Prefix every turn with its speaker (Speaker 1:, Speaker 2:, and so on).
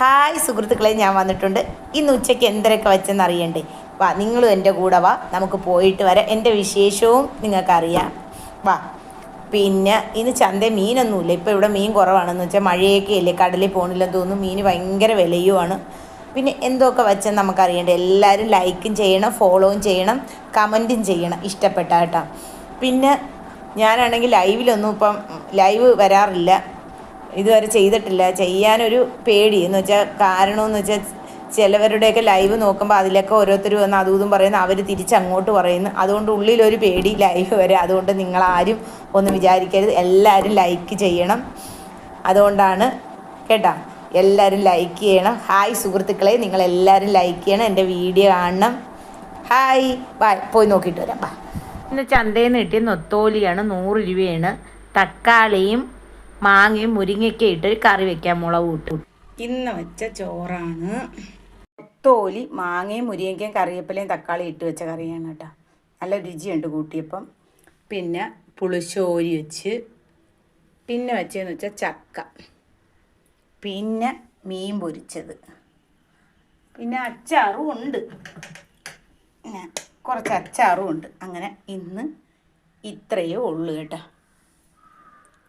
Speaker 1: Hi സുഹൃത്തുക്കളെ, ഞാൻ വന്നിട്ടുണ്ട്. ഇന്ന് ഉച്ചയ്ക്ക് എന്തൊക്കെ വെച്ചെന്ന് അറിയണ്ടേ? വാ, നിങ്ങളും എൻ്റെ കൂടെ വാ, നമുക്ക് പോയിട്ട് വരാം. എൻ്റെ വിശേഷവും നിങ്ങൾക്കറിയാം. വാ. പിന്നെ ഇന്ന് ചന്തയിൽ മീനൊന്നുമില്ല. ഇപ്പോൾ ഇവിടെ മീൻ കുറവാണെന്ന് വെച്ചാൽ മഴയൊക്കെ അല്ലേ, കടലിൽ പോകണില്ലെന്ന് തോന്നുന്നു. മീൻ ഭയങ്കര വിലയുമാണ്. പിന്നെ എന്തൊക്കെ വെച്ചെന്ന് നമുക്കറിയണ്ടേ? എല്ലാവരും ലൈക്കും ചെയ്യണം, ഫോളോവും ചെയ്യണം, കമൻറ്റും ചെയ്യണം ഇഷ്ടപ്പെട്ട കേട്ടോ. പിന്നെ ഞാനാണെങ്കിൽ ലൈവിലൊന്നും ഇപ്പം ലൈവ് വരാറില്ല, ഇതുവരെ ചെയ്തിട്ടില്ല. ചെയ്യാനൊരു പേടി എന്ന് വെച്ചാൽ കാരണമെന്ന് വെച്ചാൽ ചിലവരുടെയൊക്കെ ലൈവ് നോക്കുമ്പോൾ അതിലൊക്കെ ഓരോരുത്തർ വന്ന് അതും ഇതും പറയുന്നു, അവർ തിരിച്ചങ്ങോട്ട് പറയുന്നു. അതുകൊണ്ട് ഉള്ളിലൊരു പേടി ലൈവ് വരെ. അതുകൊണ്ട് നിങ്ങളാരും ഒന്നും വിചാരിക്കരുത്, എല്ലാവരും ലൈക്ക് ചെയ്യണം. അതുകൊണ്ടാണ് കേട്ടോ, എല്ലാവരും ലൈക്ക് ചെയ്യണം. ഹായ് സുഹൃത്തുക്കളെ, നിങ്ങളെല്ലാവരും ലൈക്ക് ചെയ്യണം, എൻ്റെ വീഡിയോ കാണണം. Hi, bye. പോയി നോക്കിയിട്ട് വരാം. ബാ. ഇന്ന് ചന്തയിൽ നിന്ന് കിട്ടിയ നൊത്തോലിയാണ്, 100 രൂപയാണ്. തക്കാളിയും മാങ്ങയും മുരിങ്ങയ്ക്ക ഇട്ട് കറി വെക്കാൻ മുളക് ഇട്ടു. ഇന്ന് വെച്ച ചോറാണ്. നൊത്തോലി മാങ്ങയും മുരിങ്ങയ്ക്കയും കറിവേപ്പിലയും തക്കാളി ഇട്ട് വെച്ച കറിയാണ് കേട്ടോ. നല്ല രുചിയുണ്ട് കൂട്ടിയപ്പം. പിന്നെ പുളിശ്ശേരി വെച്ച്, പിന്നെ വെച്ചതെന്ന് വെച്ചാൽ ചക്ക, പിന്നെ മീൻ പൊരിച്ചത്, പിന്നെ അച്ചാറും ഉണ്ട്, കുറച്ച് അച്ചാറും ഉണ്ട്. അങ്ങനെ ഇന്ന് ഇത്രയേ ഉള്ളൂ കേട്ടോ.